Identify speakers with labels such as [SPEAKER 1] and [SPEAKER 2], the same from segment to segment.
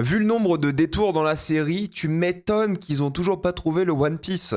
[SPEAKER 1] Vu le nombre de détours dans la série, tu m'étonnes qu'ils ont toujours pas trouvé le One Piece.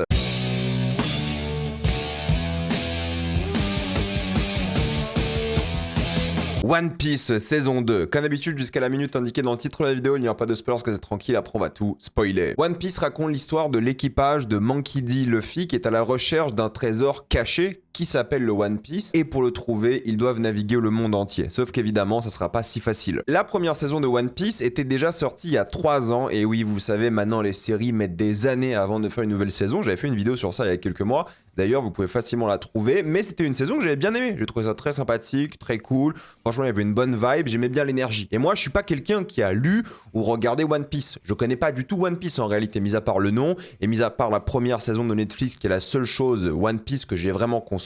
[SPEAKER 1] One Piece saison 2. Comme d'habitude, jusqu'à la minute indiquée dans le titre de la vidéo, il n'y aura pas de spoilers, que c'est tranquille, après on va tout spoiler. One Piece raconte l'histoire de l'équipage de Monkey D. Luffy qui est à la recherche d'un trésor caché qui s'appelle le One Piece, et pour le trouver, ils doivent naviguer le monde entier. Sauf qu'évidemment, ça sera pas si facile. La première saison de One Piece était déjà sortie il y a 3 ans, et oui, vous savez, maintenant les séries mettent des années avant de faire une nouvelle saison. J'avais fait une vidéo sur ça il y a quelques mois. D'ailleurs, vous pouvez facilement la trouver, mais c'était une saison que j'avais bien aimée. J'ai trouvé ça très sympathique, très cool. Franchement, il y avait une bonne vibe, j'aimais bien l'énergie. Et moi, je suis pas quelqu'un qui a lu ou regardé One Piece. Je connais pas du tout One Piece en réalité, mis à part le nom, et mis à part la première saison de Netflix, qui est la seule chose One Piece que j'ai vraiment consommée.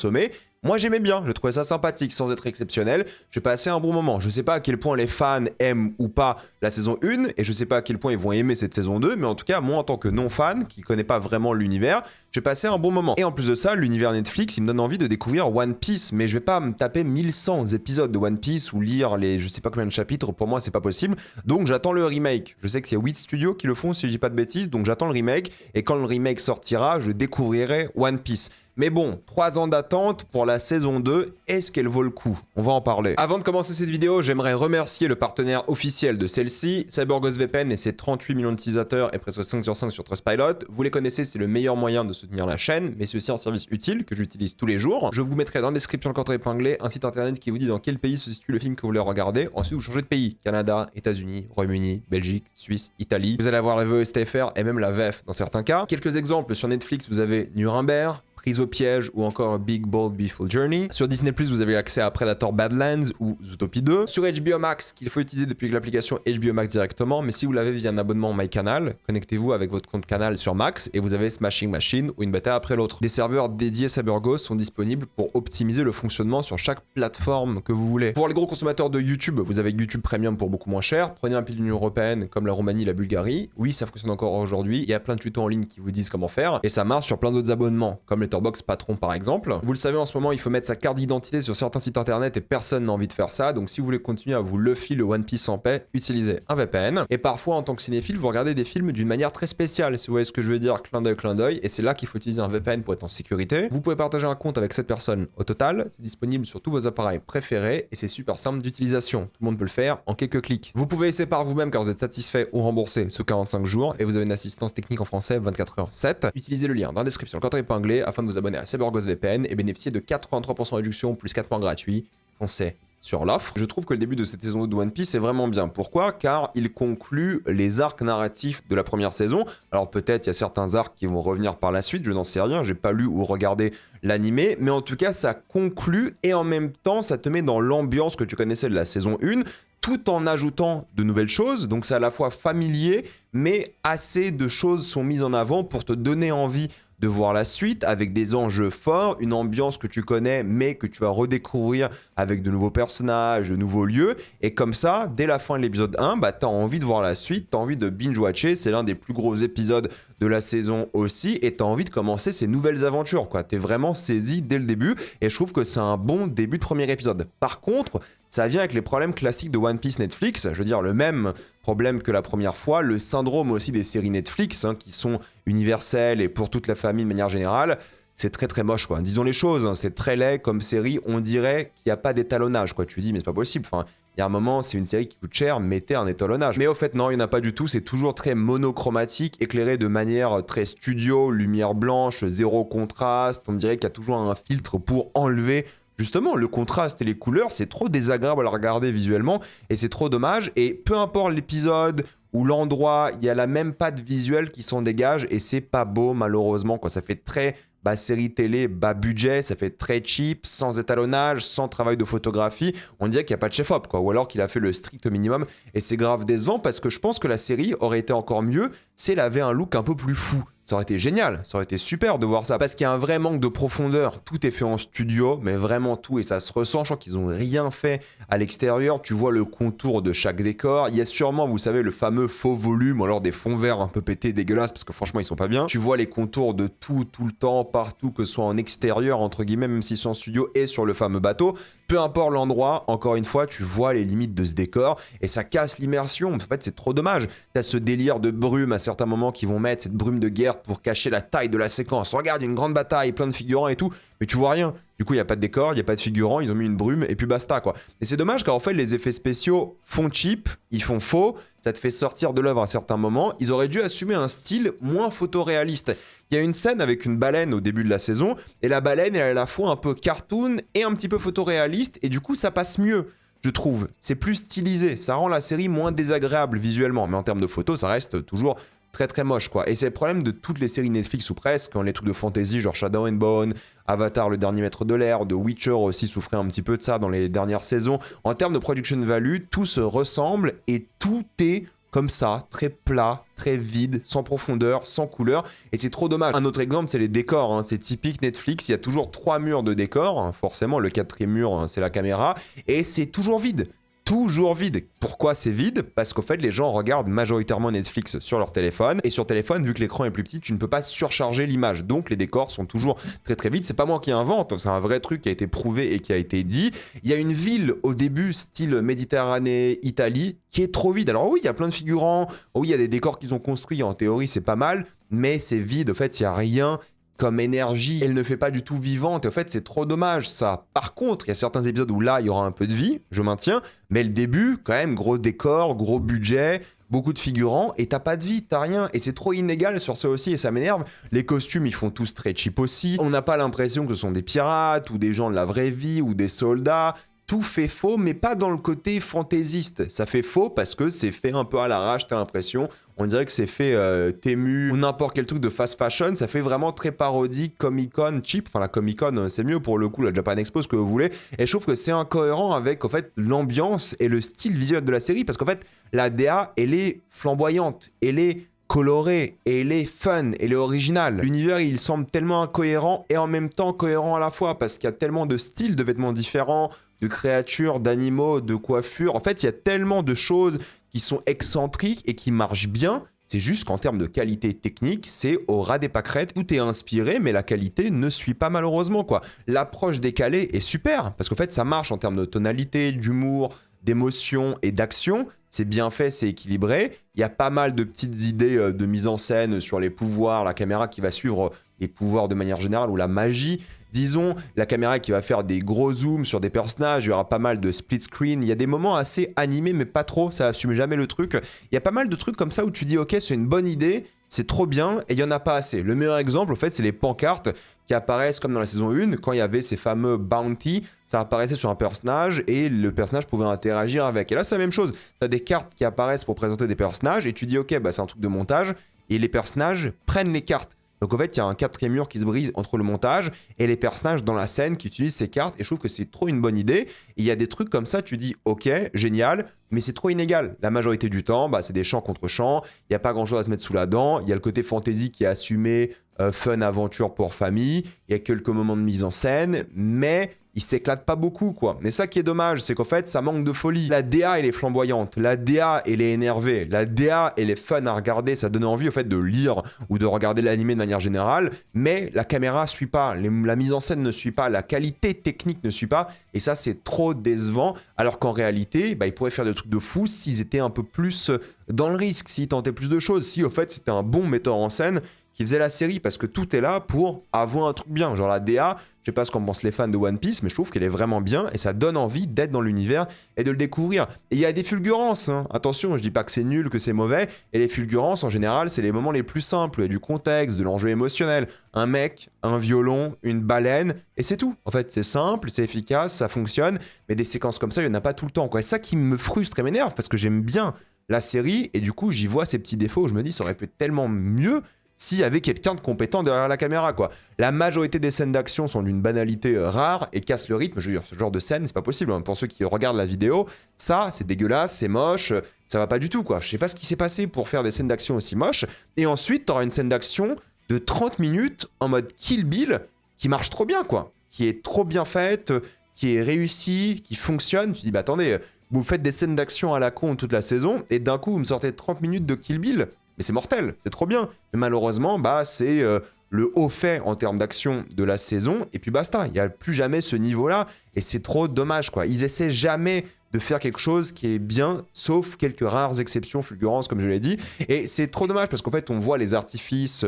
[SPEAKER 1] Moi j'aimais bien, je trouvais ça sympathique sans être exceptionnel, j'ai passé un bon moment. Je sais pas à quel point les fans aiment ou pas la saison 1, et je sais pas à quel point ils vont aimer cette saison 2, mais en tout cas moi en tant que non-fan, qui connaît pas vraiment l'univers, j'ai passé un bon moment. Et en plus de ça, l'univers Netflix, il me donne envie de découvrir One Piece, mais je vais pas me taper 1100 épisodes de One Piece ou lire les je sais pas combien de chapitres, pour moi c'est pas possible, donc j'attends le remake. Je sais que c'est 8 studios qui le font si je dis pas de bêtises, donc j'attends le remake, et quand le remake sortira, je découvrirai One Piece. Mais bon, 3 ans d'attente pour la saison 2, est-ce qu'elle vaut le coup? On va en parler. Avant de commencer cette vidéo, j'aimerais remercier le partenaire officiel de celle-ci, CyberGhost VPN et ses 38 millions d'utilisateurs et presque 5 sur 5 sur Trustpilot. Vous les connaissez, c'est le meilleur moyen de soutenir la chaîne, mais c'est aussi un service utile que j'utilise tous les jours. Je vous mettrai dans la description le compte épinglé, un site internet qui vous dit dans quel pays se situe le film que vous voulez regarder. Ensuite, vous changez de pays. Canada, États-Unis, Royaume-Uni, Belgique, Suisse, Italie. Vous allez avoir la VOSTFR et même la VF dans certains cas. Quelques exemples, sur Netflix, vous avez Nuremberg, Prise au piège ou encore Big Bold Beautiful Journey. Sur Disney+, vous avez accès à Predator Badlands ou Zootopie 2. Sur HBO Max, qu'il faut utiliser depuis l'application HBO Max directement, mais si vous l'avez via un abonnement MyCanal, connectez-vous avec votre compte Canal sur Max et vous avez Smashing Machine ou une bêta après l'autre. Des serveurs dédiés CyberGhost sont disponibles pour optimiser le fonctionnement sur chaque plateforme que vous voulez. Pour les gros consommateurs de YouTube, vous avez YouTube Premium pour beaucoup moins cher. Prenez un pays de l'Union Européenne comme la Roumanie, la Bulgarie. Oui, ça fonctionne encore aujourd'hui. Il y a plein de tutos en ligne qui vous disent comment faire et ça marche sur plein d'autres abonnements, comme Letterboxd Patron par exemple. Vous le savez, en ce moment, il faut mettre sa carte d'identité sur certains sites internet et personne n'a envie de faire ça. Donc si vous voulez continuer à vous Luffy le One Piece en paix, utilisez un VPN. Et parfois, en tant que cinéphile, vous regardez des films d'une manière très spéciale. Si vous voyez ce que je veux dire, clin d'œil. Et c'est là qu'il faut utiliser un VPN pour être en sécurité. Vous pouvez partager un compte avec cette personne au total. C'est disponible sur tous vos appareils préférés et c'est super simple d'utilisation. Tout le monde peut le faire en quelques clics. Vous pouvez essayer par vous-même car vous êtes satisfait ou remboursé sous 45 jours et vous avez une assistance technique en français 24h/7. Utilisez le lien dans la description, le code épinglé, afin de vous abonner à CyberGhost VPN et bénéficier de 83% de réduction plus 4 mois gratuits. Foncez sur l'offre. Je trouve que le début de cette saison de One Piece est vraiment bien. Pourquoi? Car il conclut les arcs narratifs de la première saison. Alors peut-être il y a certains arcs qui vont revenir par la suite, je n'en sais rien, j'ai pas lu ou regardé l'animé, mais en tout cas ça conclut et en même temps ça te met dans l'ambiance que tu connaissais de la saison 1, tout en ajoutant de nouvelles choses, donc c'est à la fois familier, mais assez de choses sont mises en avant pour te donner envie de voir la suite avec des enjeux forts, une ambiance que tu connais mais que tu vas redécouvrir avec de nouveaux personnages, de nouveaux lieux, et comme ça, dès la fin de l'épisode 1, bah t'as envie de voir la suite, t'as envie de binge-watcher, c'est l'un des plus gros épisodes de la saison aussi, et t'as envie de commencer ces nouvelles aventures, quoi. T'es vraiment saisi dès le début, et je trouve que c'est un bon début de premier épisode. Par contre, ça vient avec les problèmes classiques de One Piece Netflix, je veux dire le même problème que la première fois, le syndrome aussi des séries Netflix, hein, qui sont universelles et pour toute la famille de manière générale. C'est très très moche, quoi. Disons les choses, hein, c'est très laid comme série, on dirait qu'il n'y a pas d'étalonnage, quoi. Tu te dis, mais c'est pas possible, enfin, il y a un moment, c'est une série qui coûte cher, mettez un étalonnage. Mais au fait, non, il n'y en a pas du tout, c'est toujours très monochromatique, éclairé de manière très studio, lumière blanche, zéro contraste, on dirait qu'il y a toujours un filtre pour enlever justement le contraste et les couleurs, c'est trop désagréable à la regarder visuellement, et c'est trop dommage, et peu importe l'épisode ou l'endroit, il y a la même patte visuelle qui s'en dégage, et c'est pas beau malheureusement, quoi. Ça fait très série télé, bas budget, ça fait très cheap, sans étalonnage, sans travail de photographie. On dirait qu'il n'y a pas de chef-op, quoi, ou alors qu'il a fait le strict minimum, et c'est grave décevant parce que je pense que la série aurait été encore mieux si elle avait un look un peu plus fou. Ça aurait été génial, ça aurait été super de voir ça, parce qu'il y a un vrai manque de profondeur. Tout est fait en studio, mais vraiment tout, et ça se ressent. Je crois qu'ils ont rien fait à l'extérieur. Tu vois le contour de chaque décor. Il y a sûrement, vous savez, le fameux faux volume, ou alors des fonds verts un peu pétés, dégueulasses, parce que franchement, ils sont pas bien. Tu vois les contours de tout le temps, partout, que ce soit en extérieur, entre guillemets, même si c'est en studio, et sur le fameux bateau. Peu importe l'endroit, encore une fois, tu vois les limites de ce décor, et ça casse l'immersion. En fait, c'est trop dommage. T'as ce délire de brume à certains moments qui vont mettre cette brume de guerre pour cacher la taille de la séquence. Regarde, une grande bataille, plein de figurants et tout, mais tu vois rien. Du coup, il n'y a pas de décor, il n'y a pas de figurants, ils ont mis une brume et puis basta quoi. Et c'est dommage car en fait, les effets spéciaux font cheap, ils font faux, ça te fait sortir de l'œuvre à certains moments. Ils auraient dû assumer un style moins photoréaliste. Il y a une scène avec une baleine au début de la saison, et la baleine, elle est à la fois un peu cartoon et un petit peu photoréaliste, et du coup, ça passe mieux. Je trouve, c'est plus stylisé, ça rend la série moins désagréable visuellement, mais en termes de photos, ça reste toujours très moche quoi. Et c'est le problème de toutes les séries Netflix ou presque, quand les trucs de fantasy genre Shadow and Bone, Avatar le dernier maître de l'air, The Witcher aussi souffrait un petit peu de ça dans les dernières saisons. En termes de production value, tout se ressemble et tout est comme ça, très plat, très vide, sans profondeur, sans couleur, et c'est trop dommage. Un autre exemple, c'est les décors, hein. C'est typique Netflix, il y a toujours 3 murs de décors, hein. Forcément le 4e mur, hein, c'est la caméra, et c'est toujours vide. Toujours vide. Pourquoi c'est vide? Parce qu'au fait, les gens regardent majoritairement Netflix sur leur téléphone. Et sur téléphone, vu que l'écran est plus petit, tu ne peux pas surcharger l'image. Donc les décors sont toujours très vides. C'est pas moi qui invente, c'est un vrai truc qui a été prouvé et qui a été dit. Il y a une ville au début, style Méditerranée, Italie, qui est trop vide. Alors oui, il y a plein de figurants. Oui, il y a des décors qu'ils ont construits. En théorie, c'est pas mal. Mais c'est vide. En fait, il n'y a rien comme énergie, elle ne fait pas du tout vivante, et en fait c'est trop dommage ça. Par contre, il y a certains épisodes où là il y aura un peu de vie, je maintiens, mais le début, quand même, gros décor, gros budget, beaucoup de figurants, et t'as pas de vie, t'as rien, et c'est trop inégal sur ça aussi, et ça m'énerve. Les costumes, ils font tous très cheap aussi, on n'a pas l'impression que ce sont des pirates, ou des gens de la vraie vie, ou des soldats. Tout fait faux, mais pas dans le côté fantaisiste. Ça fait faux parce que c'est fait un peu à l'arrache, t'as l'impression. On dirait que c'est fait Temu ou n'importe quel truc de fast fashion. Ça fait vraiment très parodique, Comic-Con, cheap. Enfin, la Comic-Con, c'est mieux pour le coup, la Japan Expo, ce que vous voulez. Et je trouve que c'est incohérent avec, en fait, l'ambiance et le style visuel de la série. Parce qu'en fait, la DA, elle est flamboyante. Elle est colorée, et elle est fun, elle est originale. L'univers, il semble tellement incohérent et en même temps cohérent à la fois parce qu'il y a tellement de styles de vêtements différents, de créatures, d'animaux, de coiffures. En fait, il y a tellement de choses qui sont excentriques et qui marchent bien. C'est juste qu'en termes de qualité technique, c'est au ras des pâquerettes. Tout est inspiré, mais la qualité ne suit pas malheureusement, quoi. L'approche décalée est super, parce qu'en fait, ça marche en termes de tonalité, d'humour, d'émotion et d'action. C'est bien fait, c'est équilibré. Il y a pas mal de petites idées de mise en scène sur les pouvoirs, la caméra qui va suivre les pouvoirs de manière générale, ou la magie. Disons, la caméra qui va faire des gros zooms sur des personnages, il y aura pas mal de split screen, il y a des moments assez animés mais pas trop, ça assume jamais le truc. Il y a pas mal de trucs comme ça où tu dis ok, c'est une bonne idée, c'est trop bien, et il y en a pas assez. Le meilleur exemple, en fait, c'est les pancartes qui apparaissent comme dans la saison 1, quand il y avait ces fameux bounty, ça apparaissait sur un personnage et le personnage pouvait interagir avec. Et là, c'est la même chose, tu as des cartes qui apparaissent pour présenter des personnages et tu dis ok, bah c'est un truc de montage, et les personnages prennent les cartes. Donc en fait, il y a un 4e mur qui se brise entre le montage et les personnages dans la scène qui utilisent ces cartes, et je trouve que c'est trop une bonne idée. Et il y a des trucs comme ça, tu dis ok, génial, mais c'est trop inégal. La majorité du temps, bah, c'est des champs contre champs, il n'y a pas grand chose à se mettre sous la dent, il y a le côté fantasy qui est assumé, fun, aventure pour famille, il y a quelques moments de mise en scène, mais il s'éclate pas beaucoup quoi. Mais ça qui est dommage, c'est qu'en fait ça manque de folie. La DA elle est flamboyante, la DA elle est énervée, la DA elle est fun à regarder, ça donne envie au fait de lire ou de regarder l'animé de manière générale, mais la caméra suit pas, la mise en scène ne suit pas, la qualité technique ne suit pas, et ça c'est trop décevant, alors qu'en réalité bah, ils pourraient faire des trucs de fou s'ils étaient un peu plus dans le risque, s'ils tentaient plus de choses, si au fait c'était un bon metteur en scène qui faisait la série, parce que tout est là pour avoir un truc bien. Genre la DA, je sais pas ce qu'en pensent les fans de One Piece, mais je trouve qu'elle est vraiment bien et ça donne envie d'être dans l'univers et de le découvrir. Et il y a des fulgurances, hein. Attention, je dis pas que c'est nul, que c'est mauvais, et les fulgurances en général, c'est les moments les plus simples, il y a du contexte, de l'enjeu émotionnel. Un mec, un violon, une baleine, et c'est tout. En fait, c'est simple, c'est efficace, ça fonctionne, mais des séquences comme ça, il y en a pas tout le temps, quoi. Et ça qui me frustre et m'énerve, parce que j'aime bien la série, et du coup, j'y vois ces petits défauts où je me dis, ça aurait pu être tellement mieux s'il y avait quelqu'un de compétent derrière la caméra, quoi. La majorité des scènes d'action sont d'une banalité rare et cassent le rythme. Je veux dire, ce genre de scène, c'est pas possible. Hein. Pour ceux qui regardent la vidéo, ça, c'est dégueulasse, c'est moche, ça va pas du tout, quoi. Je sais pas ce qui s'est passé pour faire des scènes d'action aussi moches. Et ensuite, t'auras une scène d'action de 30 minutes en mode Kill Bill qui marche trop bien, quoi. Qui est trop bien faite, qui est réussie, qui fonctionne. Tu te dis, bah attendez, vous faites des scènes d'action à la con toute la saison et d'un coup, vous me sortez 30 minutes de Kill Bill. Mais c'est mortel, c'est trop bien. Mais malheureusement, bah c'est le haut fait en termes d'action de la saison. Et puis basta, il n'y a plus jamais ce niveau-là. Et c'est trop dommage, quoi. Ils essaient jamais de faire quelque chose qui est bien, sauf quelques rares exceptions, fulgurances, comme je l'ai dit. Et c'est trop dommage, parce qu'en fait, on voit les artifices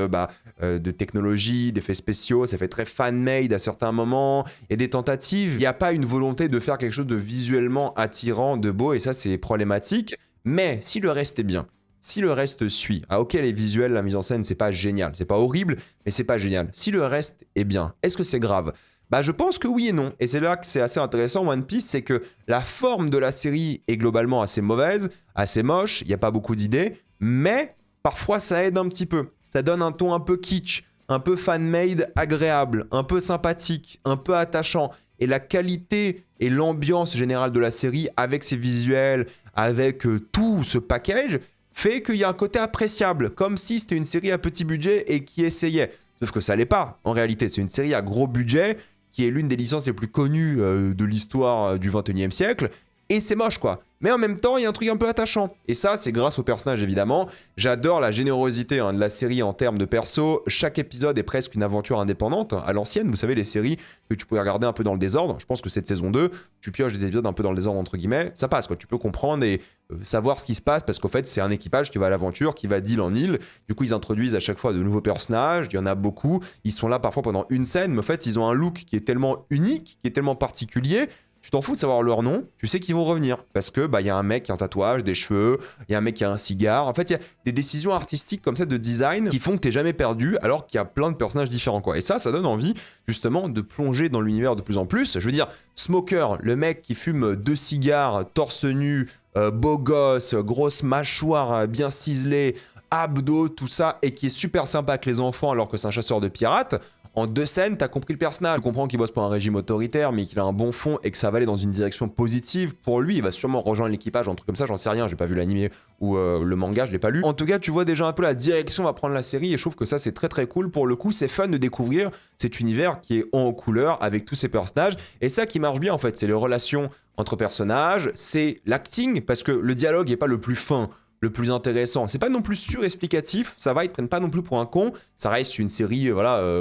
[SPEAKER 1] de technologie, d'effets spéciaux, ça fait très fan-made à certains moments, il y a des tentatives, il n'y a pas une volonté de faire quelque chose de visuellement attirant, de beau, et ça, c'est problématique. Mais si le reste est bien, si le reste suit, ok, les visuels, la mise en scène, c'est pas génial, c'est pas horrible, mais c'est pas génial. Si le reste est bien, est-ce que c'est grave ? Bah je pense que oui et non. Et c'est là que c'est assez intéressant One Piece, c'est que la forme de la série est globalement assez mauvaise, assez moche, il n'y a pas beaucoup d'idées, mais parfois ça aide un petit peu. Ça donne un ton un peu kitsch, un peu fan-made agréable, un peu sympathique, un peu attachant. Et la qualité et l'ambiance générale de la série, avec ses visuels, avec tout ce package, fait qu'il y a un côté appréciable, comme si c'était une série à petit budget et qui essayait. Sauf que ça l'est pas, en réalité. C'est une série à gros budget, qui est l'une des licences les plus connues de l'histoire du 21e siècle, et c'est moche, quoi. Mais en même temps, il y a un truc un peu attachant. Et ça, c'est grâce au personnage, évidemment. J'adore la générosité de la série en termes de perso. Chaque épisode est presque une aventure indépendante, à l'ancienne. Vous savez, les séries que tu pouvais regarder un peu dans le désordre. Je pense que cette saison 2, tu pioches des épisodes un peu dans le désordre, entre guillemets. Ça passe, quoi. Tu peux comprendre et savoir ce qui se passe, parce qu'en fait, c'est un équipage qui va à l'aventure, qui va d'île en île. Du coup, ils introduisent à chaque fois de nouveaux personnages. Il y en a beaucoup. Ils sont là parfois pendant une scène, mais en fait, ils ont un look qui est tellement unique, qui est tellement particulier. Tu t'en fous de savoir leur nom, tu sais qu'ils vont revenir. Parce que y a un mec qui a un tatouage, des cheveux, il y a un mec qui a un cigare. En fait, il y a des décisions artistiques comme ça de design qui font que t'es jamais perdu, alors qu'il y a plein de personnages différents, quoi. Et ça donne envie, justement, de plonger dans l'univers de plus en plus. Je veux dire, Smoker, le mec qui fume 2 cigares, torse nu, beau gosse, grosse mâchoire bien ciselée, abdos, tout ça, et qui est super sympa avec les enfants alors que c'est un chasseur de pirates. En 2 scènes, t'as compris le personnage. Tu comprends qu'il bosse pour un régime autoritaire, mais qu'il a un bon fond et que ça va aller dans une direction positive pour lui. Il va sûrement rejoindre l'équipage, un truc comme ça, j'en sais rien. J'ai pas vu l'animé ou le manga, je l'ai pas lu. En tout cas, tu vois déjà un peu la direction va prendre la série et je trouve que ça, c'est très très cool. Pour le coup, c'est fun de découvrir cet univers qui est en couleur avec tous ces personnages. Et ça qui marche bien, en fait, c'est les relations entre personnages, c'est l'acting, parce que le dialogue est pas le plus fin, le plus intéressant. C'est pas non plus surexplicatif, ça va, ils te prennent pas non plus pour un con, ça reste une série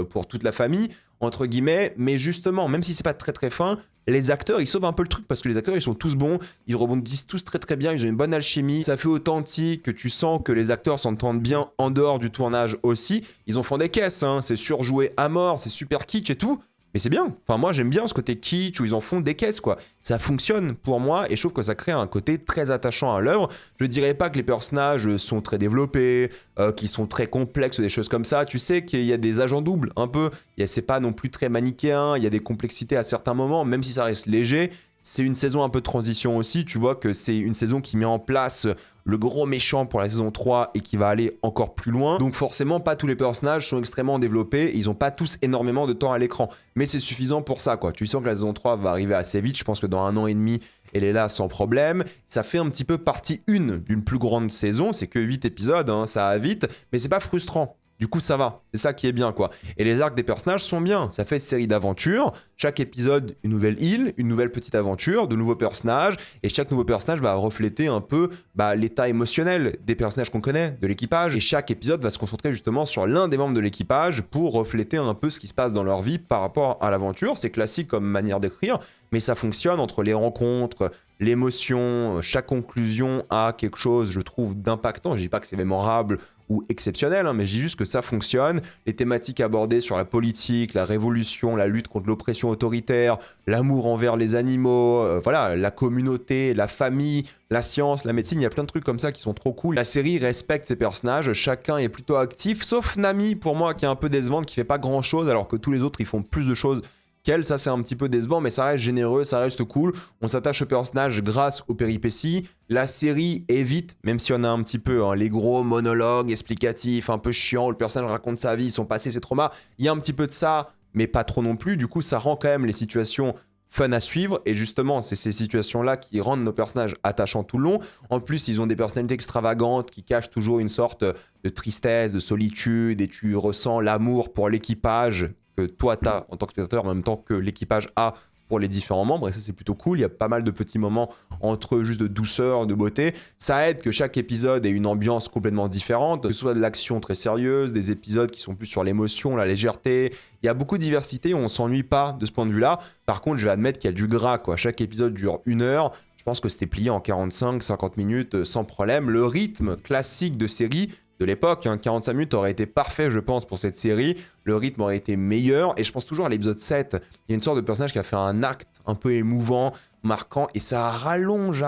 [SPEAKER 1] pour toute la famille, entre guillemets, mais justement, même si c'est pas très très fin, les acteurs, ils sauvent un peu le truc, parce que les acteurs, ils sont tous bons, ils rebondissent tous très très bien, ils ont une bonne alchimie, ça fait authentique, que tu sens que les acteurs s'entendent bien en dehors du tournage aussi, ils ont fait des caisses, hein, c'est surjoué à mort, c'est super kitsch et tout, mais c'est bien. Enfin, moi, j'aime bien ce côté kitsch où ils en font des caisses, quoi. Ça fonctionne pour moi et je trouve que ça crée un côté très attachant à l'œuvre. Je dirais pas que les personnages sont très développés, qu'ils sont très complexes, des choses comme ça. Tu sais qu'il y a des agents doubles, un peu. C'est pas non plus très manichéen. Il y a des complexités à certains moments, même si ça reste léger. C'est une saison un peu de transition aussi. Tu vois que c'est une saison qui met en place le gros méchant pour la saison 3 et qui va aller encore plus loin. Donc forcément, pas tous les personnages sont extrêmement développés. Ils ont pas tous énormément de temps à l'écran. Mais c'est suffisant pour ça, quoi. Tu sens que la saison 3 va arriver assez vite. Je pense que dans 1 an et demi, elle est là sans problème. Ça fait un petit peu partie 1 d'une plus grande saison. C'est que 8 épisodes, hein, ça va vite. Mais c'est pas frustrant. Du coup, ça va. C'est ça qui est bien, quoi. Et les arcs des personnages sont bien. Ça fait une série d'aventures. Chaque épisode, une nouvelle île, une nouvelle petite aventure, de nouveaux personnages. Et chaque nouveau personnage va refléter un peu l'état émotionnel des personnages qu'on connaît, de l'équipage. Et chaque épisode va se concentrer justement sur l'un des membres de l'équipage pour refléter un peu ce qui se passe dans leur vie par rapport à l'aventure. C'est classique comme manière d'écrire, mais ça fonctionne entre les rencontres, l'émotion. Chaque conclusion a quelque chose, je trouve, d'impactant. Je dis pas que c'est mémorable ou exceptionnel, hein, mais je dis juste que ça fonctionne. Les thématiques abordées sur la politique, la révolution, la lutte contre l'oppression autoritaire, l'amour envers les animaux, voilà, la communauté, la famille, la science, la médecine, il y a plein de trucs comme ça qui sont trop cool. La série respecte ses personnages, chacun est plutôt actif, sauf Nami, pour moi, qui est un peu décevante, qui fait pas grand chose, alors que tous les autres, ils font plus de choses qu'elle. Ça, c'est un petit peu décevant, mais ça reste généreux, ça reste cool. On s'attache au personnage grâce aux péripéties. La série évite, même si on a un petit peu les gros monologues explicatifs, un peu chiants, où le personnage raconte sa vie, son passé, ses traumas. Il y a un petit peu de ça, mais pas trop non plus. Du coup, ça rend quand même les situations fun à suivre, et justement c'est ces situations-là qui rendent nos personnages attachants tout le long. En plus ils ont des personnalités extravagantes qui cachent toujours une sorte de tristesse, de solitude, et tu ressens l'amour pour l'équipage que toi t'as en tant que spectateur, en même temps que l'équipage a pour les différents membres, et ça c'est plutôt cool. Il y a pas mal de petits moments entre eux, juste de douceur, de beauté. Ça aide que chaque épisode ait une ambiance complètement différente, que ce soit de l'action très sérieuse, des épisodes qui sont plus sur l'émotion, la légèreté. Il y a beaucoup de diversité, on s'ennuie pas de ce point de vue-là. Par contre, je vais admettre qu'il y a du gras, quoi. Chaque épisode dure 1 heure. Je pense que c'était plié en 45-50 minutes sans problème. Le rythme classique de série de l'époque, 45 minutes aurait été parfait, je pense, pour cette série. Le rythme aurait été meilleur. Et je pense toujours à l'épisode 7. Il y a une sorte de personnage qui a fait un acte un peu émouvant, marquant, et ça rallonge.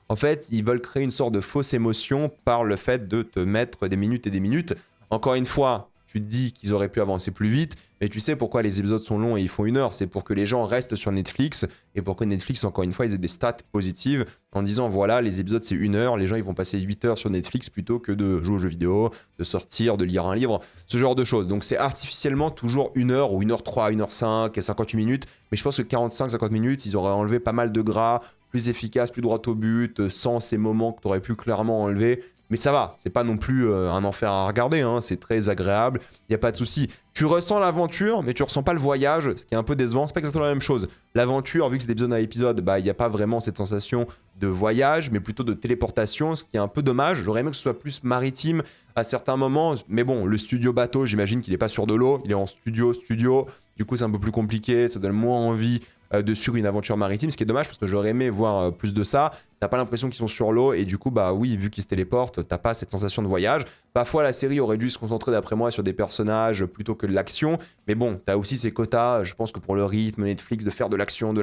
[SPEAKER 1] En fait, ils veulent créer une sorte de fausse émotion par le fait de te mettre des minutes et des minutes. Encore une fois, tu te dis qu'ils auraient pu avancer plus vite, mais tu sais pourquoi les épisodes sont longs et ils font 1 heure. C'est pour que les gens restent sur Netflix, et pour que Netflix, encore une fois, ils aient des stats positives en disant voilà, les épisodes c'est 1 heure, les gens ils vont passer 8 heures sur Netflix plutôt que de jouer aux jeux vidéo, de sortir, de lire un livre, ce genre de choses. Donc c'est artificiellement toujours 1 heure ou 1h03, 1h05 et 58 minutes, mais je pense que 45-50 minutes, ils auraient enlevé pas mal de gras, plus efficace, plus droit au but, sans ces moments que tu aurais pu clairement enlever. Mais ça va, c'est pas non plus un enfer à regarder, hein, c'est très agréable, il n'y a pas de souci. Tu ressens l'aventure, mais tu ressens pas le voyage, ce qui est un peu décevant, c'est pas exactement la même chose. L'aventure, vu que c'est d'épisode à épisode, bah il n'y a pas vraiment cette sensation de voyage, mais plutôt de téléportation, ce qui est un peu dommage. J'aurais aimé que ce soit plus maritime à certains moments, mais bon, le studio bateau, j'imagine qu'il est pas sur de l'eau, il est en studio, du coup c'est un peu plus compliqué, ça donne moins envie de suivre une aventure maritime, ce qui est dommage parce que j'aurais aimé voir plus de ça. T'as pas l'impression qu'ils sont sur l'eau, et du coup bah oui, vu qu'ils se téléportent, t'as pas cette sensation de voyage. Parfois la série aurait dû se concentrer d'après moi sur des personnages plutôt que de l'action, mais bon, t'as aussi ces quotas, je pense que pour le rythme Netflix, de faire de l'action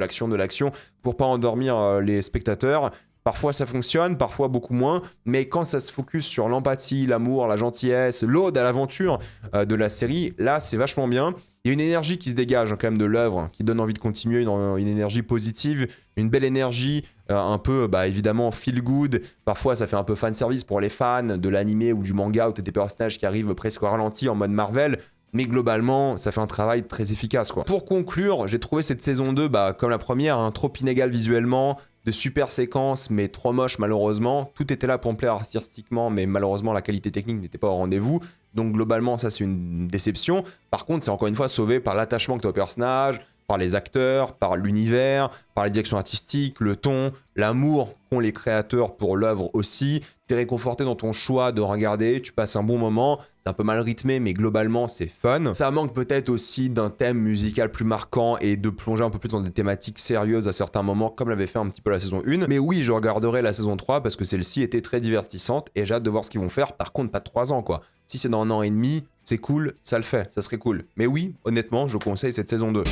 [SPEAKER 1] pour pas endormir les spectateurs. Parfois ça fonctionne, parfois beaucoup moins, mais quand ça se focus sur l'empathie, l'amour, la gentillesse, l'ode à l'aventure de la série, là c'est vachement bien. Il y a une énergie qui se dégage quand même de l'œuvre, qui donne envie de continuer, une énergie positive, une belle énergie, un peu évidemment feel good. Parfois ça fait un peu fan service pour les fans de l'animé ou du manga, où t'as des personnages qui arrivent presque au ralenti en mode Marvel. Mais globalement, ça fait un travail très efficace, quoi. Pour conclure, j'ai trouvé cette saison 2, comme la première, trop inégale visuellement, de super séquences, mais trop moche malheureusement. Tout était là pour me plaire artistiquement, mais malheureusement la qualité technique n'était pas au rendez-vous. Donc globalement, ça c'est une déception. Par contre, c'est encore une fois sauvé par l'attachement que tu as au personnage, par les acteurs, par l'univers, par la direction artistique, le ton, l'amour qu'ont les créateurs pour l'œuvre aussi. Tu es réconforté dans ton choix de regarder, tu passes un bon moment, c'est un peu mal rythmé, mais globalement c'est fun. Ça manque peut-être aussi d'un thème musical plus marquant et de plonger un peu plus dans des thématiques sérieuses à certains moments, comme l'avait fait un petit peu la saison 1. Mais oui, je regarderai la saison 3 parce que celle-ci était très divertissante et j'ai hâte de voir ce qu'ils vont faire. Par contre, pas de 3 ans, quoi. Si c'est dans 1 an et demi, c'est cool, ça le fait, ça serait cool. Mais oui, honnêtement, je conseille cette saison 2.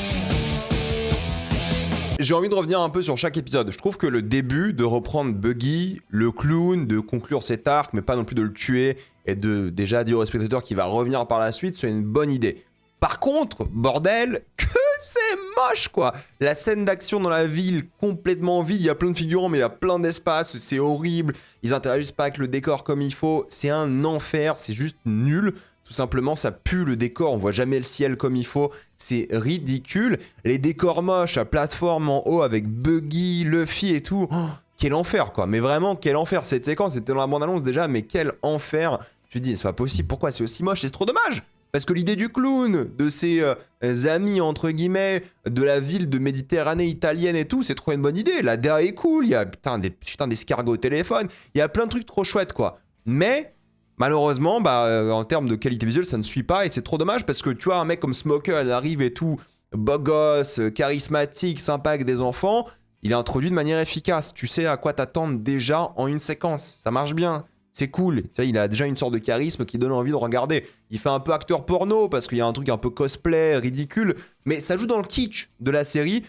[SPEAKER 1] J'ai envie de revenir un peu sur chaque épisode. Je trouve que le début, de reprendre Buggy, le clown, de conclure cet arc, mais pas non plus de le tuer, et de déjà dire au spectateur qu'il va revenir par la suite, c'est une bonne idée. Par contre, bordel, que c'est moche, quoi. La scène d'action dans la ville, complètement vide, il y a plein de figurants, mais il y a plein d'espace, c'est horrible, ils interagissent pas avec le décor comme il faut, c'est un enfer, c'est juste nul. Tout simplement, ça pue le décor, on voit jamais le ciel comme il faut, c'est ridicule. Les décors moches à plateforme en haut avec Buggy, Luffy et tout, oh, quel enfer, quoi. Mais vraiment, quel enfer. Cette séquence était dans la bande-annonce déjà, mais quel enfer. Tu te dis, c'est pas possible, pourquoi c'est aussi moche, c'est trop dommage. Parce que l'idée du clown, de ses amis, entre guillemets, de la ville de Méditerranée italienne et tout, c'est trop une bonne idée. La DA est cool, il y a des escargots au téléphone, il y a plein de trucs trop chouettes, quoi. Mais malheureusement, en termes de qualité visuelle, ça ne suit pas et c'est trop dommage parce que tu vois, un mec comme Smoker, elle arrive et tout, beau gosse, charismatique, sympa avec des enfants, il est introduit de manière efficace. Tu sais à quoi t'attendre déjà en une séquence. Ça marche bien, c'est cool. Tu sais, il a déjà une sorte de charisme qui donne envie de regarder. Il fait un peu acteur porno parce qu'il y a un truc un peu cosplay, ridicule, mais ça joue dans le kitsch de la série,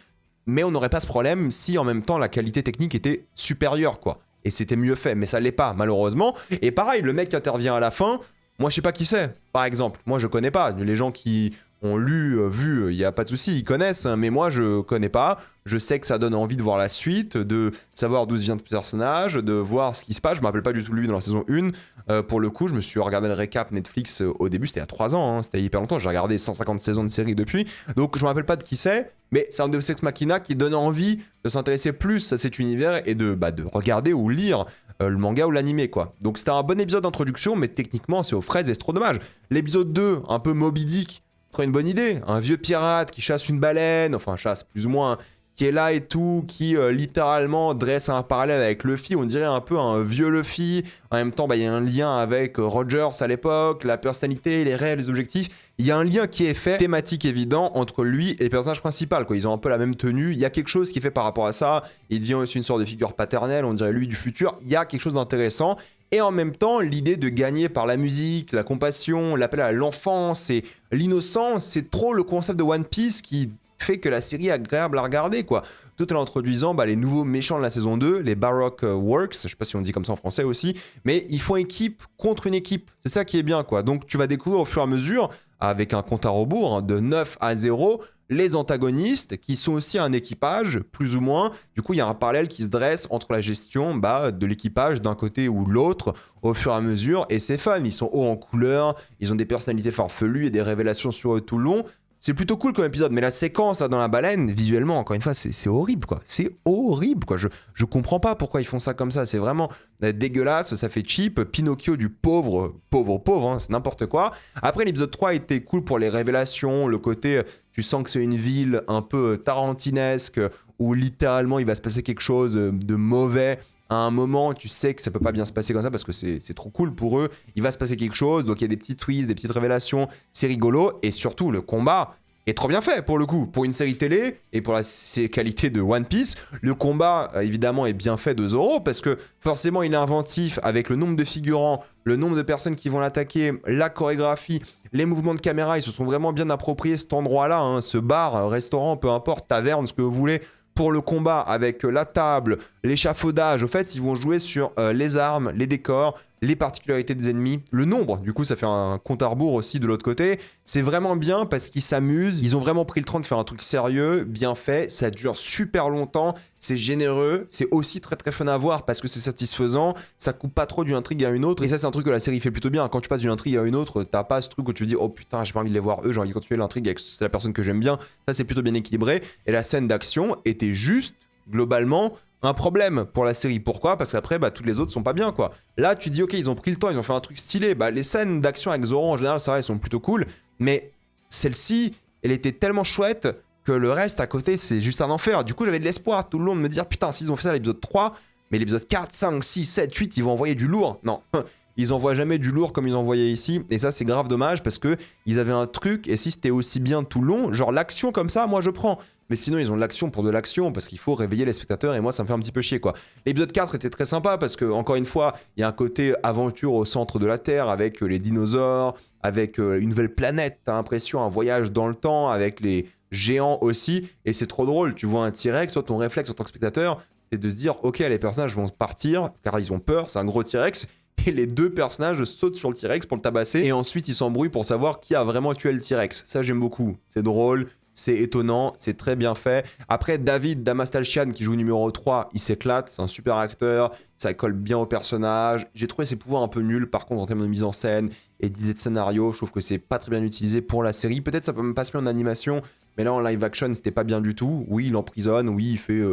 [SPEAKER 1] mais on n'aurait pas ce problème si en même temps la qualité technique était supérieure, quoi. Et c'était mieux fait, mais ça l'est pas, malheureusement. Et pareil, le mec qui intervient à la fin, moi je sais pas qui c'est, par exemple. Moi je connais pas. Les gens qui ont lu, vu, il n'y a pas de souci, ils connaissent, hein, mais moi je connais pas. Je sais que ça donne envie de voir la suite, de savoir d'où vient ce personnage, de voir ce qui se passe. Je me rappelle pas du tout de lui dans la saison 1. Pour le coup, je me suis regardé le récap Netflix au début, c'était il y a 3 ans, hein, c'était hyper longtemps. J'ai regardé 150 saisons de série depuis, donc je me rappelle pas de qui c'est, mais c'est un Deus Ex Machina qui donne envie de s'intéresser plus à cet univers et de regarder ou lire le manga ou l'animé, quoi. Donc c'était un bon épisode d'introduction, mais techniquement c'est aux fraises et c'est trop dommage. L'épisode 2, un peu Moby Dick, trop une bonne idée. Un vieux pirate qui chasse une baleine, enfin chasse plus ou moins, hein, qui est là et tout, qui littéralement dresse un parallèle avec Luffy, on dirait un peu un vieux Luffy. En même temps, il y a un lien avec Rogers à l'époque, la personnalité, les rêves, les objectifs. Il y a un lien qui est fait, thématique évident, entre lui et le personnage principal, quoi. Ils ont un peu la même tenue, il y a quelque chose qui est fait par rapport à ça. Il devient aussi une sorte de figure paternelle, on dirait lui du futur. Il y a quelque chose d'intéressant. Et en même temps, l'idée de gagner par la musique, la compassion, l'appel à l'enfance et l'innocence, c'est trop le concept de One Piece qui fait que la série est agréable à regarder, quoi. Tout en introduisant les nouveaux méchants de la saison 2, les Baroque Works, je sais pas si on dit comme ça en français aussi, mais ils font équipe contre une équipe. C'est ça qui est bien, quoi. Donc tu vas découvrir au fur et à mesure, avec un compte à rebours de 9 à 0, les antagonistes qui sont aussi un équipage, plus ou moins. Du coup, il y a un parallèle qui se dresse entre la gestion de l'équipage d'un côté ou l'autre au fur et à mesure, et c'est fun. Ils sont hauts en couleur, ils ont des personnalités farfelues et des révélations sur eux tout le long. C'est plutôt cool comme épisode, mais la séquence là dans la baleine, visuellement, encore une fois, c'est horrible, quoi. C'est horrible, quoi. Je comprends pas pourquoi ils font ça comme ça. C'est vraiment dégueulasse, ça fait cheap. Pinocchio du pauvre, hein, c'est n'importe quoi. Après, l'épisode 3 était cool pour les révélations, le côté, tu sens que c'est une ville un peu tarantinesque, où littéralement il va se passer quelque chose de mauvais. À un moment, tu sais que ça peut pas bien se passer comme ça parce que c'est trop cool pour eux. Il va se passer quelque chose, donc il y a des petits twists, des petites révélations, c'est rigolo. Et surtout, le combat est trop bien fait pour le coup. Pour une série télé et pour la qualité de One Piece, le combat, évidemment, est bien fait de Zoro parce que forcément, il est inventif avec le nombre de figurants, le nombre de personnes qui vont l'attaquer, la chorégraphie, les mouvements de caméra. Ils se sont vraiment bien appropriés cet endroit-là, hein, ce bar, restaurant, peu importe, taverne, ce que vous voulez. Pour le combat avec la table, l'échafaudage, au fait, ils vont jouer sur les armes, les décors, les particularités des ennemis, le nombre. Du coup, ça fait un compte à rebours aussi de l'autre côté. C'est vraiment bien parce qu'ils s'amusent. Ils ont vraiment pris le temps de faire un truc sérieux, bien fait. Ça dure super longtemps. C'est généreux. C'est aussi très très fun à voir parce que c'est satisfaisant. Ça coupe pas trop d'une intrigue à une autre. Et ça, c'est un truc que la série fait plutôt bien. Quand tu passes d'une intrigue à une autre, t'as pas ce truc où tu te dis oh putain, j'ai pas envie de les voir eux, j'ai envie de continuer l'intrigue avec la personne que j'aime bien. Ça, c'est plutôt bien équilibré. Et la scène d'action était juste, globalement, un problème pour la série. Pourquoi? Parce qu'après, toutes les autres sont pas bien, quoi. Là, tu dis, ok, ils ont pris le temps, ils ont fait un truc stylé. Les scènes d'action avec Zoro, en général, ça va, elles sont plutôt cool. Mais celle-ci, elle était tellement chouette que le reste à côté, c'est juste un enfer. Du coup, j'avais de l'espoir tout le long de me dire, putain, s'ils ont fait ça à l'épisode 3, mais l'épisode 4, 5, 6, 7, 8, ils vont envoyer du lourd. Non. Ils envoient jamais du lourd comme ils envoyaient ici. Et ça, c'est grave dommage parce que ils avaient un truc. Et si c'était aussi bien tout le long, genre l'action comme ça, moi je prends. Mais sinon, ils ont de l'action pour de l'action parce qu'il faut réveiller les spectateurs. Et moi, ça me fait un petit peu chier, quoi. L'épisode 4 était très sympa parce que, encore une fois, il y a un côté aventure au centre de la Terre avec les dinosaures, avec une nouvelle planète. T'as l'impression, un voyage dans le temps avec les géants aussi. Et c'est trop drôle. Tu vois un T-Rex, soit ton réflexe en tant que spectateur, c'est de se dire, ok, les personnages vont partir car ils ont peur. C'est un gros T-Rex. Et les deux personnages sautent sur le T-Rex pour le tabasser. Et ensuite, ils s'embrouillent pour savoir qui a vraiment tué le T-Rex. Ça, j'aime beaucoup. C'est drôle, c'est étonnant, c'est très bien fait. Après, David Damastalchian, qui joue numéro 3, il s'éclate. C'est un super acteur. Ça colle bien au personnage. J'ai trouvé ses pouvoirs un peu nuls, par contre, en termes de mise en scène et d'idées de scénario. Je trouve que c'est pas très bien utilisé pour la série. Peut-être ça peut même pas se mettre en animation. Mais là, en live action, c'était pas bien du tout. Oui, il emprisonne. Oui, il fait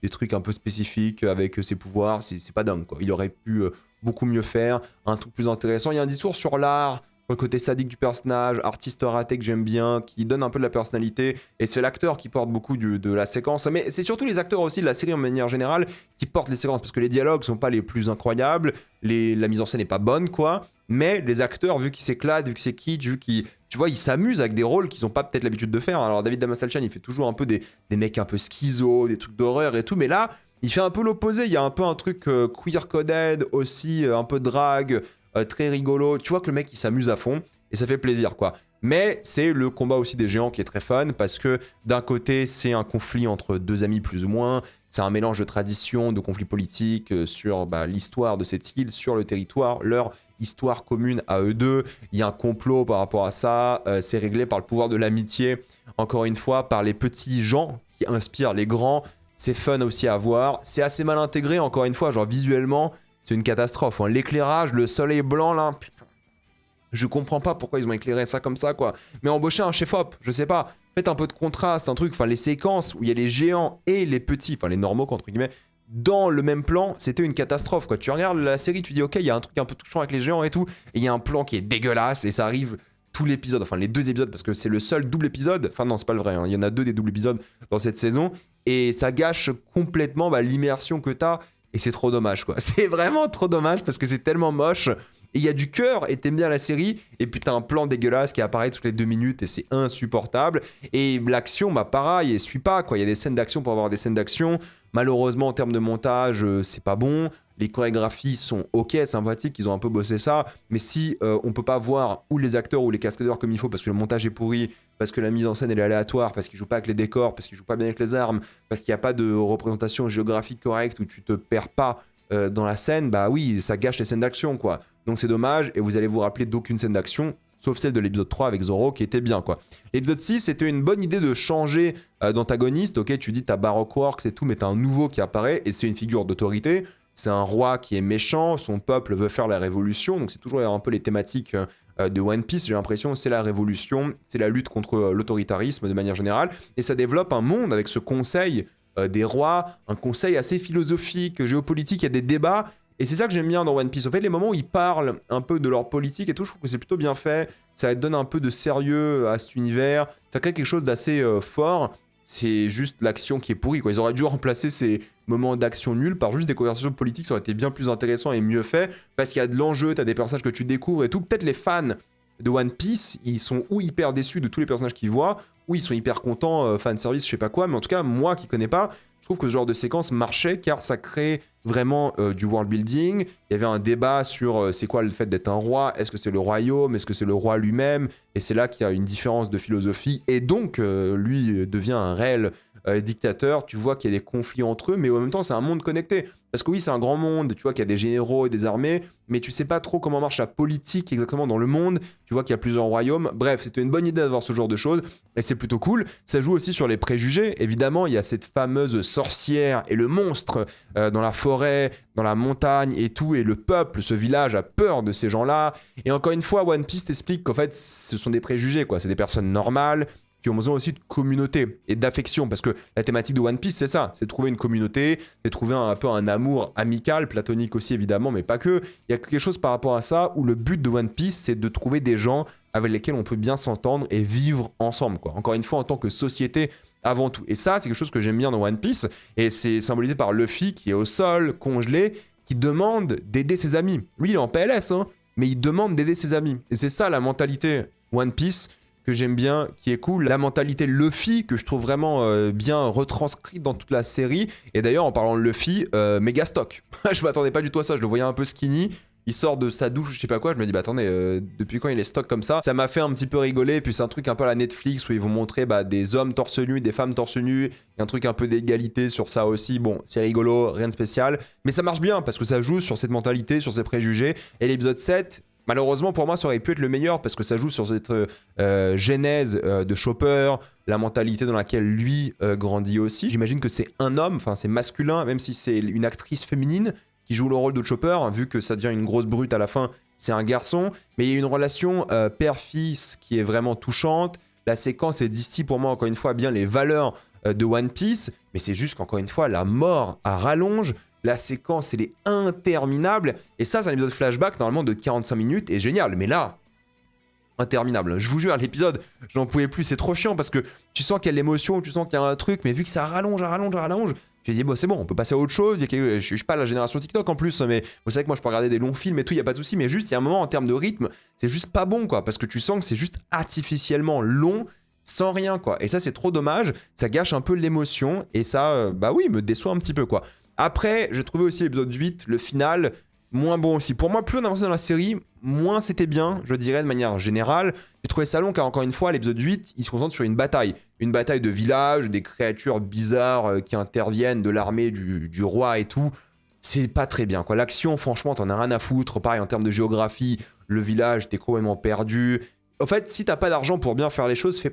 [SPEAKER 1] des trucs un peu spécifiques avec ses pouvoirs. C'est pas dingue, quoi. Il aurait pu beaucoup mieux faire, un truc plus intéressant. Il y a un discours sur l'art, sur le côté sadique du personnage, artiste raté que j'aime bien, qui donne un peu de la personnalité, et c'est l'acteur qui porte beaucoup de la séquence, mais c'est surtout les acteurs aussi de la série en manière générale qui portent les séquences, parce que les dialogues sont pas les plus incroyables, la mise en scène est pas bonne, quoi, mais les acteurs, vu qu'ils s'éclatent, vu que c'est kitsch, vu qu'ils, tu vois, ils s'amusent avec des rôles qu'ils ont pas peut-être l'habitude de faire. Alors David Damastalchian, il fait toujours un peu des mecs un peu schizo, des trucs d'horreur et tout, mais là, il fait un peu l'opposé, il y a un peu un truc queer-coded aussi, un peu drague, très rigolo. Tu vois que le mec, il s'amuse à fond et ça fait plaisir, quoi. Mais c'est le combat aussi des géants qui est très fun parce que d'un côté, c'est un conflit entre deux amis plus ou moins. C'est un mélange de traditions, de conflits politiques sur l'histoire de cette île, sur le territoire, leur histoire commune à eux deux. Il y a un complot par rapport à ça. C'est réglé par le pouvoir de l'amitié. Encore une fois, par les petits gens qui inspirent les grands. C'est fun aussi à voir. C'est assez mal intégré, encore une fois. Genre visuellement, c'est une catastrophe. Hein. L'éclairage, le soleil blanc là, putain. Je comprends pas pourquoi ils ont éclairé ça comme ça, quoi. Mais embaucher un chef-op, je sais pas. Faites un peu de contraste, un truc. Enfin, les séquences où il y a les géants et les petits, enfin les normaux, entre guillemets, dans le même plan, c'était une catastrophe, quoi. Tu regardes la série, tu dis, ok, il y a un truc un peu touchant avec les géants et tout. Et il y a un plan qui est dégueulasse et ça arrive tout l'épisode, enfin les 2 épisodes, parce que c'est le seul double épisode. Enfin, non, c'est pas le vrai. Hein. Il y en a 2 des doubles épisodes dans cette saison. Et ça gâche complètement l'immersion que t'as. Et c'est trop dommage, quoi. C'est vraiment trop dommage parce que c'est tellement moche. Et il y a du cœur et t'aimes bien la série. Et puis t'as un plan dégueulasse qui apparaît toutes les 2 minutes et c'est insupportable. Et l'action, pareil, elle suit pas, quoi. Il y a des scènes d'action pour avoir des scènes d'action. Malheureusement, en termes de montage, c'est pas bon. Les chorégraphies sont ok, sympathiques, ils ont un peu bossé ça. Mais si on peut pas voir ou les acteurs ou les cascadeurs comme il faut parce que le montage est pourri, parce que la mise en scène elle est aléatoire, parce qu'ils jouent pas avec les décors, parce qu'ils jouent pas bien avec les armes, parce qu'il n'y a pas de représentation géographique correcte où tu te perds pas dans la scène, oui, ça gâche les scènes d'action, quoi. Donc c'est dommage, et vous allez vous rappeler d'aucune scène d'action, sauf celle de l'épisode 3 avec Zoro qui était bien, quoi. L'épisode 6, c'était une bonne idée de changer d'antagoniste, ok, tu dis t'as Baroque Works et tout, mais t'as un nouveau qui apparaît, et c'est une figure d'autorité. C'est un roi qui est méchant, son peuple veut faire la révolution, donc c'est toujours un peu les thématiques de One Piece, j'ai l'impression, c'est la révolution, c'est la lutte contre l'autoritarisme de manière générale, et ça développe un monde avec ce conseil des rois, un conseil assez philosophique, géopolitique, il y a des débats, et c'est ça que j'aime bien dans One Piece. En fait, les moments où ils parlent un peu de leur politique et tout, je trouve que c'est plutôt bien fait, ça donne un peu de sérieux à cet univers, ça crée quelque chose d'assez fort. C'est juste l'action qui est pourrie, quoi. Ils auraient dû remplacer ces moments d'action nuls par juste des conversations politiques, ça aurait été bien plus intéressant et mieux fait, parce qu'il y a de l'enjeu, t'as des personnages que tu découvres et tout. Peut-être les fans de One Piece, ils sont ou hyper déçus de tous les personnages qu'ils voient, ou ils sont hyper contents, fanservice, je sais pas quoi, mais en tout cas, moi qui connais pas, je trouve que ce genre de séquence marchait, car ça crée vraiment du world building. Il y avait un débat sur c'est quoi le fait d'être un roi, est-ce que c'est le royaume, est-ce que c'est le roi lui-même, et c'est là qu'il y a une différence de philosophie, et donc lui devient un réel dictateur. Tu vois qu'il y a des conflits entre eux, mais en même temps c'est un monde connecté, parce que oui, c'est un grand monde, tu vois qu'il y a des généraux et des armées, mais tu sais pas trop comment marche la politique exactement dans le monde. Tu vois qu'il y a plusieurs royaumes. Bref, c'était une bonne idée d'avoir ce genre de choses, et c'est plutôt cool. Ça joue aussi sur les préjugés. Évidemment, il y a cette fameuse sorcière et le monstre dans la forêt, dans la montagne et tout, et le peuple, ce village a peur de ces gens-là. Et encore une fois, One Piece t'explique qu'en fait, ce sont des préjugés, quoi. C'est des personnes normales qui ont besoin aussi de communauté et d'affection, parce que la thématique de One Piece, c'est ça, c'est de trouver une communauté, c'est de trouver un peu un amour amical, platonique aussi évidemment, mais pas que. Il y a quelque chose par rapport à ça, où le but de One Piece, c'est de trouver des gens avec lesquels on peut bien s'entendre et vivre ensemble, quoi. Encore une fois, en tant que société avant tout. Et ça, c'est quelque chose que j'aime bien dans One Piece, et c'est symbolisé par Luffy, qui est au sol, congelé, qui demande d'aider ses amis. Lui, il est en PLS, hein, mais il demande d'aider ses amis. Et c'est ça la mentalité One Piece, que j'aime bien, qui est cool. La mentalité Luffy, que je trouve vraiment bien retranscrite dans toute la série. Et d'ailleurs, en parlant de Luffy, méga stock. Je m'attendais pas du tout à ça, je le voyais un peu skinny. Il sort de sa douche, je sais pas quoi, je me dis, attendez, depuis quand il est stock comme ça? Ça m'a fait un petit peu rigoler, et puis c'est un truc un peu à la Netflix, où ils vont montrer des hommes torse nu, des femmes torse nu, un truc un peu d'égalité sur ça aussi. Bon, c'est rigolo, rien de spécial, mais ça marche bien, parce que ça joue sur cette mentalité, sur ces préjugés. Et l'épisode 7... malheureusement pour moi ça aurait pu être le meilleur parce que ça joue sur cette genèse de Chopper, la mentalité dans laquelle lui grandit aussi. J'imagine que c'est un homme, enfin c'est masculin, même si c'est une actrice féminine qui joue le rôle de Chopper, hein, vu que ça devient une grosse brute à la fin, c'est un garçon. Mais il y a une relation père-fils qui est vraiment touchante. La séquence distille pour moi encore une fois bien les valeurs de One Piece, mais c'est juste qu'encore une fois la mort à rallonge. La séquence, elle est interminable. Et ça, c'est un épisode flashback, normalement, de 45 minutes. Et génial. Mais là, interminable. Je vous jure, l'épisode, j'en pouvais plus. C'est trop chiant parce que tu sens qu'il y a de l'émotion, tu sens qu'il y a un truc. Mais vu que ça rallonge, tu te dis, bon, c'est bon, on peut passer à autre chose. Je suis pas la génération TikTok en plus. Mais vous savez que moi, je peux regarder des longs films et tout, il n'y a pas de souci. Mais juste, il y a un moment, en termes de rythme, c'est juste pas bon, quoi. Parce que tu sens que c'est juste artificiellement long, sans rien, quoi. Et ça, c'est trop dommage. Ça gâche un peu l'émotion. Et ça, oui, me déçoit un petit peu, quoi. Après, j'ai trouvé aussi l'épisode 8, le final, moins bon aussi. Pour moi, plus on avance dans la série, moins c'était bien, je dirais, de manière générale. J'ai trouvé ça long car, encore une fois, l'épisode 8, il se concentre sur une bataille. Une bataille de village, des créatures bizarres qui interviennent, de l'armée du roi et tout. C'est pas très bien, quoi. L'action, franchement, t'en as rien à foutre. Pareil, en termes de géographie, le village, t'es complètement perdu. En fait, si t'as pas d'argent pour bien faire les choses, fais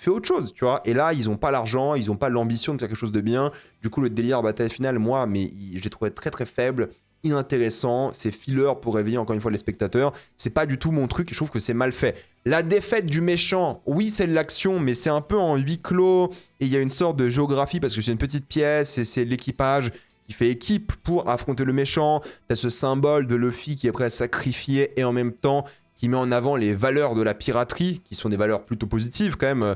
[SPEAKER 1] autre chose, tu vois. Et là, ils ont pas l'argent, ils ont pas l'ambition de faire quelque chose de bien. Du coup, le délire bataille finale, moi, j'ai trouvé très très faible, inintéressant. C'est filler pour réveiller encore une fois les spectateurs. C'est pas du tout mon truc, je trouve que c'est mal fait. La défaite du méchant, oui, c'est de l'action, mais c'est un peu en huis clos. Et il y a une sorte de géographie parce que c'est une petite pièce et c'est l'équipage qui fait équipe pour affronter le méchant. T'as ce symbole de Luffy qui est prêt à sacrifier et en même temps qui met en avant les valeurs de la piraterie, qui sont des valeurs plutôt positives quand même.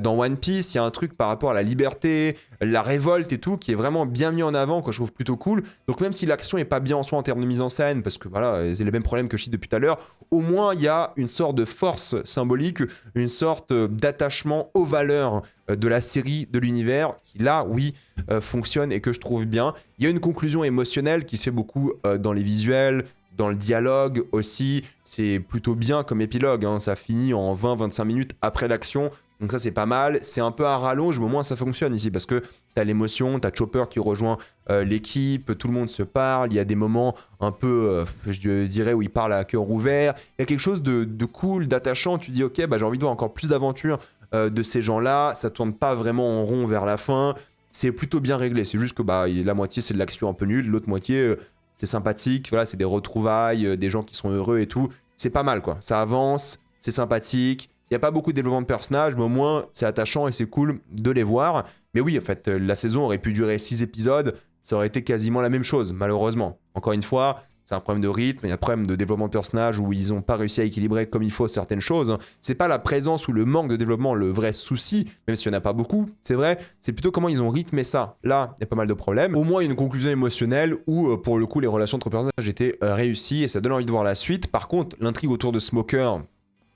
[SPEAKER 1] Dans One Piece, il y a un truc par rapport à la liberté, la révolte et tout, qui est vraiment bien mis en avant, que je trouve plutôt cool. Donc même si l'action est pas bien en soi en termes de mise en scène, parce que voilà, c'est les mêmes problèmes que je cite depuis tout à l'heure, au moins il y a une sorte de force symbolique, une sorte d'attachement aux valeurs de la série, de l'univers, qui là, oui, fonctionne et que je trouve bien. Il y a une conclusion émotionnelle qui se fait beaucoup dans les visuels, dans le dialogue aussi. C'est plutôt bien comme épilogue, hein. Ça finit en 20-25 minutes après l'action. Donc ça, c'est pas mal. C'est un peu à rallonge, mais au moins ça fonctionne ici parce que t'as l'émotion, t'as Chopper qui rejoint l'équipe, tout le monde se parle. Il y a des moments un peu, je dirais, où il parle à cœur ouvert. Il y a quelque chose de cool, d'attachant. Tu dis, ok, bah, j'ai envie de voir encore plus d'aventures de ces gens-là. Ça tourne pas vraiment en rond vers la fin. C'est plutôt bien réglé. C'est juste que bah, la moitié, c'est de l'action un peu nulle. L'autre moitié, c'est sympathique. Voilà, c'est des retrouvailles, des gens qui sont heureux et tout. C'est pas mal, quoi. Ça avance, c'est sympathique. Il n'y a pas beaucoup de développement de personnages, mais au moins, c'est attachant et c'est cool de les voir. Mais oui, en fait, la saison aurait pu durer 6 épisodes. Ça aurait été quasiment la même chose, malheureusement. Encore une fois, c'est un problème de rythme, il y a un problème de développement de personnages où ils n'ont pas réussi à équilibrer comme il faut certaines choses. C'est pas la présence ou le manque de développement le vrai souci, même s'il n'y en a pas beaucoup, c'est vrai. C'est plutôt comment ils ont rythmé ça. Là, il y a pas mal de problèmes. Au moins, il y a une conclusion émotionnelle où, pour le coup, les relations entre personnages étaient réussies et ça donne envie de voir la suite. Par contre, l'intrigue autour de Smoker,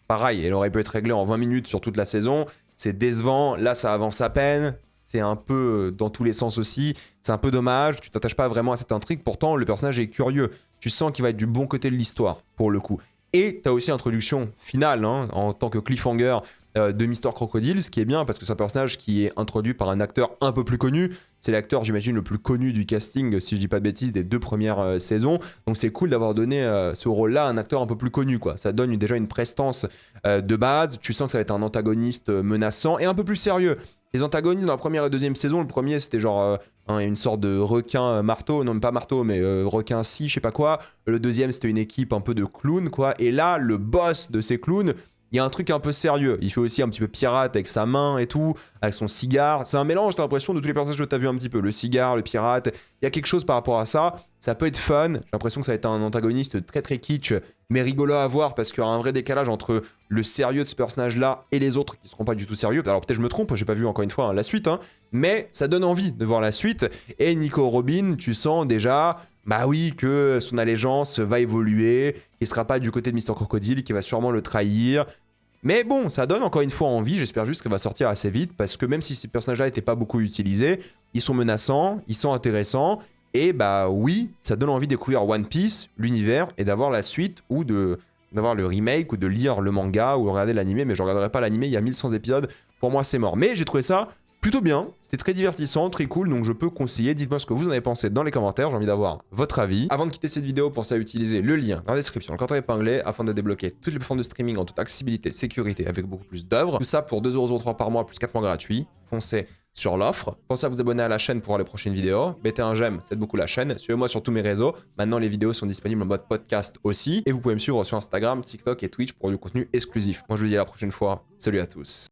[SPEAKER 1] pareil, elle aurait pu être réglée en 20 minutes sur toute la saison. C'est décevant. Là, ça avance à peine. C'est un peu dans tous les sens aussi. C'est un peu dommage. Tu t'attaches pas vraiment à cette intrigue. Pourtant, le personnage est curieux. Tu sens qu'il va être du bon côté de l'histoire, pour le coup. Et tu as aussi l'introduction finale, hein, en tant que cliffhanger de Mr. Crocodile, ce qui est bien parce que c'est un personnage qui est introduit par un acteur un peu plus connu. C'est l'acteur, j'imagine, le plus connu du casting, si je dis pas de bêtises, des 2 premières saisons. Donc c'est cool d'avoir donné ce rôle-là à un acteur un peu plus connu, quoi. Ça donne déjà une prestance de base. Tu sens que ça va être un antagoniste menaçant et un peu plus sérieux. Les antagonistes dans la première et deuxième saison, le premier c'était genre une sorte de requin marteau, non pas marteau mais requin scie, je sais pas quoi. Le deuxième c'était une équipe un peu de clowns, quoi. Et là, le boss de ces clowns, il y a un truc un peu sérieux. Il fait aussi un petit peu pirate avec sa main et tout, avec son cigare. C'est un mélange, t'as l'impression, de tous les personnages que t'as vu un petit peu. Le cigare, le pirate. Il y a quelque chose par rapport à ça. Ça peut être fun. J'ai l'impression que ça va être un antagoniste très très kitsch, mais rigolo à voir parce qu'il y aura un vrai décalage entre le sérieux de ce personnage-là et les autres qui seront pas du tout sérieux. Alors peut-être je me trompe, j'ai pas vu encore une fois la suite, hein, mais ça donne envie de voir la suite. Et Nico Robin, tu sens déjà, bah oui, que son allégeance va évoluer, qu'il sera pas du côté de Mr. Crocodile, qui va sûrement le trahir. Mais bon, ça donne encore une fois envie, j'espère juste qu'elle va sortir assez vite, parce que même si ces personnages-là n'étaient pas beaucoup utilisés, ils sont menaçants, ils sont intéressants, et bah oui, ça donne envie de découvrir One Piece, l'univers, et d'avoir la suite, ou d'avoir le remake, ou de lire le manga, ou regarder l'animé, mais je ne regarderai pas l'animé, il y a 1100 épisodes, pour moi c'est mort. Mais j'ai trouvé ça plutôt bien, c'était très divertissant, très cool, donc je peux conseiller. Dites-moi ce que vous en avez pensé dans les commentaires, j'ai envie d'avoir votre avis. Avant de quitter cette vidéo, pensez à utiliser le lien dans la description, le commentaire épinglé, afin de débloquer toutes les plateformes de streaming en toute accessibilité, sécurité, avec beaucoup plus d'œuvres. Tout ça pour 2,03€ par mois, plus 4 mois gratuits. Foncez sur l'offre. Pensez à vous abonner à la chaîne pour voir les prochaines vidéos. Mettez un j'aime, ça aide beaucoup la chaîne. Suivez-moi sur tous mes réseaux. Maintenant, les vidéos sont disponibles en mode podcast aussi. Et vous pouvez me suivre sur Instagram, TikTok et Twitch pour du contenu exclusif. Moi, je vous dis à la prochaine fois. Salut à tous.